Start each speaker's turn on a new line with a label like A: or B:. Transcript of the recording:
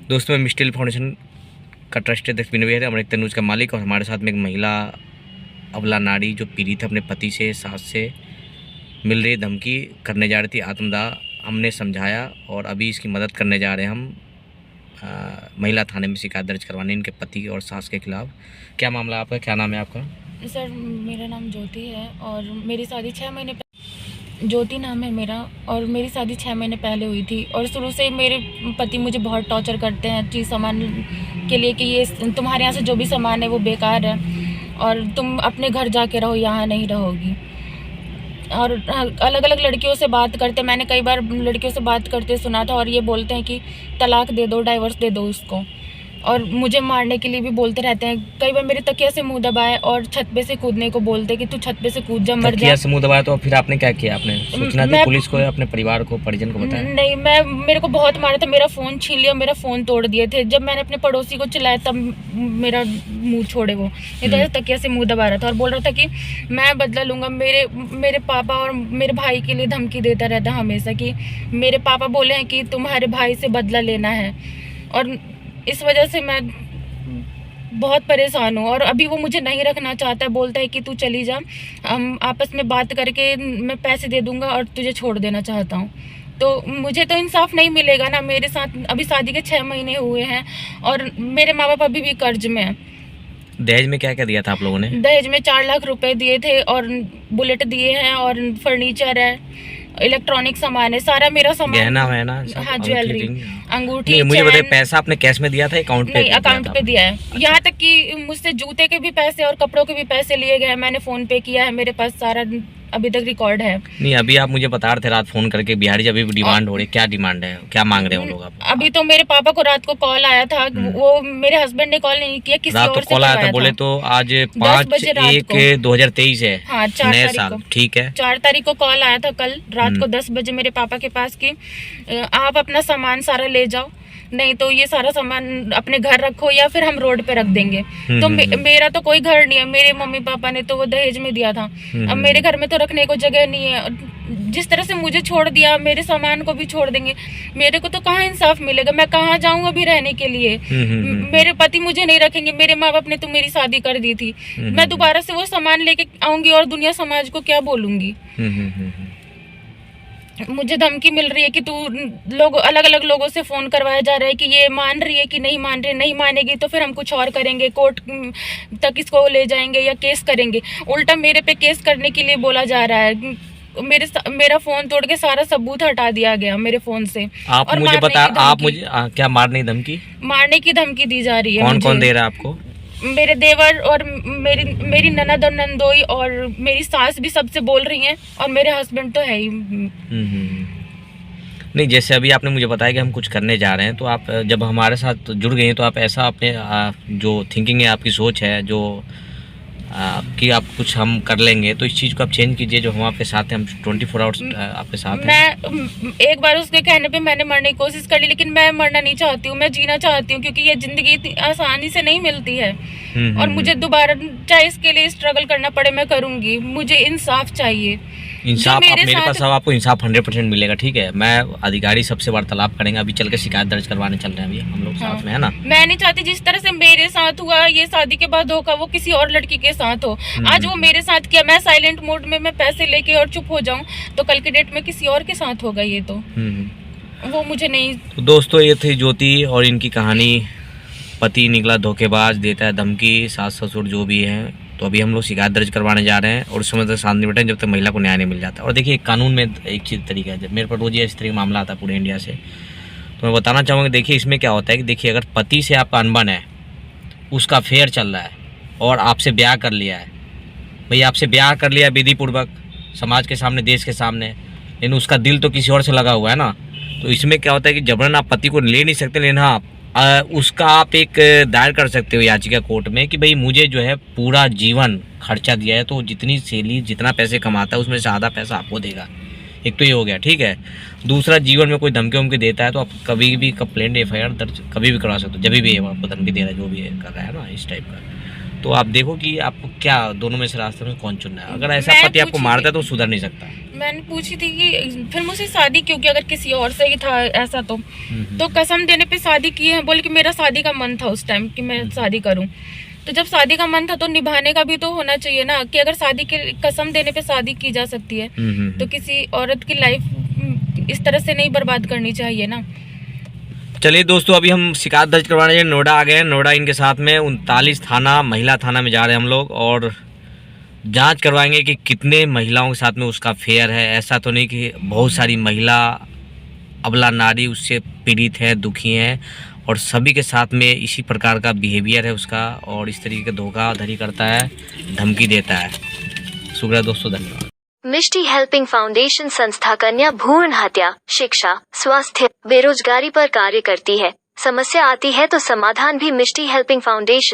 A: दोस्तों, मैं मिस्टिल फाउंडेशन का ट्रस्टेड विनोवियर है, हमारे तनुज का मालिक, और हमारे साथ में एक महिला अबला नारी जो पीड़ित है, अपने पति से सास से मिल रही धमकी करने जा रही थी आत्मदाह। हमने समझाया और अभी इसकी मदद करने जा रहे हैं हम महिला थाने में शिकायत दर्ज करवाने इनके पति और सास के खिलाफ। क्या मामला आपका, क्या नाम है आपका?
B: सर, मेरा नाम ज्योति है और मेरी शादी 6 महीने ज्योति नाम है मेरा, और मेरी शादी 6 महीने पहले हुई थी। और शुरू से मेरे पति मुझे बहुत टॉर्चर करते हैं चीज़ सामान के लिए कि ये तुम्हारे यहाँ से जो भी सामान है वो बेकार है और तुम अपने घर जाके रहो, यहाँ नहीं रहोगी। और अलग अलग लड़कियों से बात करते, मैंने कई बार लड़कियों से बात करते सुना था, और ये बोलते हैं कि तलाक दे दो, डाइवर्स दे दो उसको, और मुझे मारने के लिए भी बोलते रहते हैं। कई बार मेरे तकिया से मुंह दबाए और छत पे से कूदने को बोलते कि तू छत पे से कूद जा, मर जा।
A: तकिया से मुंह दबाया तो फिर आपने क्या किया? आपने सूचना दी पुलिस को या अपने परिवार को, परिजन को बताया?
B: नहीं, मेरे को बहुत मारा था, मेरा फ़ोन छीन लिया, मेरा फ़ोन तोड़ दिए थे। जब मैंने अपने पड़ोसी को चिल्लाया तब मेरा मुंह छोड़े वो, नहीं तो तकिया से मुंह दबा रहा था और बोल रहा था कि मैं बदला लूँगा। मेरे पापा और मेरे भाई के लिए धमकी देता रहता हमेशा कि मेरे पापा बोले हैं कि तुम्हारे भाई से बदला लेना है, और इस वजह से मैं बहुत परेशान हूँ। और अभी वो मुझे नहीं रखना चाहता है, बोलता है कि तू चली जा, हम आपस में बात करके मैं पैसे दे दूँगा और तुझे छोड़ देना चाहता हूँ। तो मुझे तो इंसाफ नहीं मिलेगा ना। मेरे साथ अभी शादी के 6 महीने हुए हैं और मेरे माँ बाप अभी भी कर्ज में हैं।
A: दहेज में क्या क्या दिया था आप लोगों ने?
B: दहेज में 4 लाख रुपए दिए थे और बुलेट दिए हैं और फर्नीचर है, इलेक्ट्रॉनिक सामान है, सारा मेरा सामान,
A: गहना है ना?
B: हाँ, ज्वेलरी, अंगूठी।
A: मुझे बताइए, पैसा आपने कैश में दिया था, अकाउंट पे?
B: नहीं, अकाउंट पे दिया है। यहाँ तक कि मुझसे जूते के भी पैसे और कपड़ों के भी पैसे लिए गए, मैंने फोन पे किया है, मेरे पास सारा अभी तक रिकॉर्ड है।
A: नहीं, अभी आप मुझे बता रहे थे रात फोन करके बिहारी जी अभी डिमांड हो रही, क्या डिमांड है, क्या मांग रहे हैं वो लोग?
B: अभी तो मेरे पापा को रात को कॉल आया था, वो मेरे हस्बैंड ने कॉल नहीं किया, किसी और से
A: कॉल आया था। बोले तो आज 5/1/2023 है,
B: हाँ, 4
A: नया
B: तारीख
A: साल,
B: को,
A: ठीक है।
B: 4 तारीख को कॉल आया था कल रात को 10 बजे मेरे पापा के पास कि आप अपना सामान सारा ले जाओ, नहीं तो ये सारा सामान अपने घर रखो या फिर हम रोड पे रख देंगे। तो मेरा तो कोई घर नहीं है, मेरे मम्मी पापा ने तो वो दहेज में दिया था। अब मेरे घर में तो रखने को जगह नहीं है। जिस तरह से मुझे छोड़ दिया, मेरे सामान को भी छोड़ देंगे। मेरे को तो कहाँ इंसाफ मिलेगा, मैं कहाँ जाऊँ अभी रहने के लिए? मेरे पति मुझे नहीं रखेंगे, मेरे माँ बाप ने तो मेरी शादी कर दी थी। मैं दोबारा से वो सामान लेके आऊंगी और दुनिया समाज को क्या बोलूंगी? मुझे धमकी मिल रही है कि तू लोग अलग अलग लोगों से फ़ोन करवाया जा रहा है कि ये मान रही है कि नहीं मान रही, नहीं मानेगी तो फिर हम कुछ और करेंगे, कोर्ट तक इसको ले जाएंगे या केस करेंगे। उल्टा मेरे पे केस करने के लिए बोला जा रहा है। मेरा फ़ोन तोड़ के सारा सबूत हटा दिया गया मेरे फ़ोन से।
A: आप
B: और
A: मुझे बता, आप मुझे क्या मारने की धमकी?
B: मारने की धमकी दी जा रही है।
A: कौन कौन दे रहा है आपको?
B: मेरे देवर और मेरी ननद और नंदोई और मेरी सास भी सबसे बोल रही हैं, और मेरे हस्बैंड तो है ही।
A: नहीं, जैसे अभी आपने मुझे बताया कि हम कुछ करने जा रहे हैं, तो आप जब हमारे साथ जुड़ गए हैं तो आप ऐसा अपने जो थिंकिंग है, आपकी सोच है जो कि आप कुछ हम कर लेंगे, तो इस चीज़ को आप चेंज कीजिए। जो हम आपके साथ हैं, हम 24 आवर्स आपके साथ हैं।
B: मैं एक बार उसके कहने पे मैंने मरने की कोशिश कर ली, लेकिन मैं मरना नहीं चाहती हूँ, मैं जीना चाहती हूँ, क्योंकि ये ज़िंदगी आसानी से नहीं मिलती है। और मुझे दोबारा चाहे इसके लिए स्ट्रगल करना पड़े, मैं करूँगी। मुझे इंसाफ चाहिए।
A: इंसाफ मेरे पास आपको इंसाफ 100% मिलेगा, ठीक है। मैं अधिकारी सबसे वार्तालाप करेंगे, अभी चल के शिकायत दर्ज करवाने चल रहे हैं अभी हम लोग साथ में, है ना। मैं
B: नहीं चाहती जिस तरह से मेरे साथ हुआ ये शादी के बाद धोखा, वो किसी और लड़की के साथ हो। आज वो मेरे साथ किया, मैं साइलेंट मोड में मैं पैसे लेके और चुप हो जाऊं, तो कल के डेट में किसी और के साथ होगा ये तो वो मुझे नहीं।
A: तो दोस्तों, ये थी ज्योति और इनकी कहानी। पति निकला धोखेबाज, देता है धमकी, सास ससुर जो भी है। तो अभी हम लोग शिकायत दर्ज करवाने जा रहे हैं और उस समय तक शांत नहीं बैठे जब तक महिला को न्याय नहीं मिल जाता। और देखिए, कानून में एक चीज़ तरीका है, जब मेरे पर रोज इस तरह का मामला आता है पूरे इंडिया से, तो मैं बताना चाहूँगा, देखिए इसमें क्या होता है कि देखिए, अगर पति से आपका अनबन है, उसका अफेयर चल रहा है और आपसे ब्याह कर लिया है, भाई आपसे ब्याह कर लिया विधि पूर्वक, समाज के सामने, देश के सामने, लेकिन उसका दिल तो किसी और से लगा हुआ है ना। तो इसमें क्या होता है कि जबरन आप पति को ले नहीं सकते, लेकिन हाँ उसका आप एक दायर कर सकते हो याचिका कोर्ट में कि भाई मुझे जो है पूरा जीवन खर्चा दिया है, तो जितनी सैलरी, जितना पैसे कमाता है उसमें से आधा पैसा आपको देगा। एक तो ये हो गया, ठीक है। दूसरा, जीवन में कोई धमकी वमकी देता है तो आप कभी भी कंप्लेंट, FIR दर्ज कभी भी करवा सकते हो, जब भी आपको धमकी दे रहा है, जो भी कर रहा है ना, इस टाइप का। तो आप देखो कि आपको क्या दोनों में से रास्ते में कौन चुनना है। अगर ऐसा
B: मैं
A: पति आपको
B: पूछी
A: मारता है
B: थी-
A: तो सुधर नहीं सकता।
B: मैंने पूछी थी कि फिर मुझसे शादी क्यों की, अगर किसी और से ही था ऐसा तो कसम देने पे शादी की है। बोले कि मेरा शादी का मन था उस टाइम कि मैं शादी करूं। तो जब शादी का मन था तो निभाने का भी तो होना चाहिए ना, कि अगर शादी के कसम देने पे शादी की जा सकती है तो किसी औरत की लाइफ इस तरह से नहीं बर्बाद करनी चाहिए ना।
A: चलिए दोस्तों, अभी हम शिकायत दर्ज करवाने नोएडा आ गए हैं। नोएडा इनके साथ में 39 थाना महिला थाना में जा रहे हैं हम लोग, और जांच करवाएंगे कि कितने महिलाओं के साथ में उसका फेयर है। ऐसा तो नहीं कि बहुत सारी महिला अबला नारी उससे पीड़ित है, दुखी हैं, और सभी के साथ में इसी प्रकार का बिहेवियर है उसका, और इस तरीके का धोखाधड़ी करता है, धमकी देता है। शुक्रिया दोस्तों, धन्यवाद।
C: मिष्टी हेल्पिंग फाउंडेशन संस्था कन्या भ्रूण हत्या, शिक्षा, स्वास्थ्य, बेरोजगारी पर कार्य करती है। समस्या आती है तो समाधान भी मिष्टी हेल्पिंग फाउंडेशन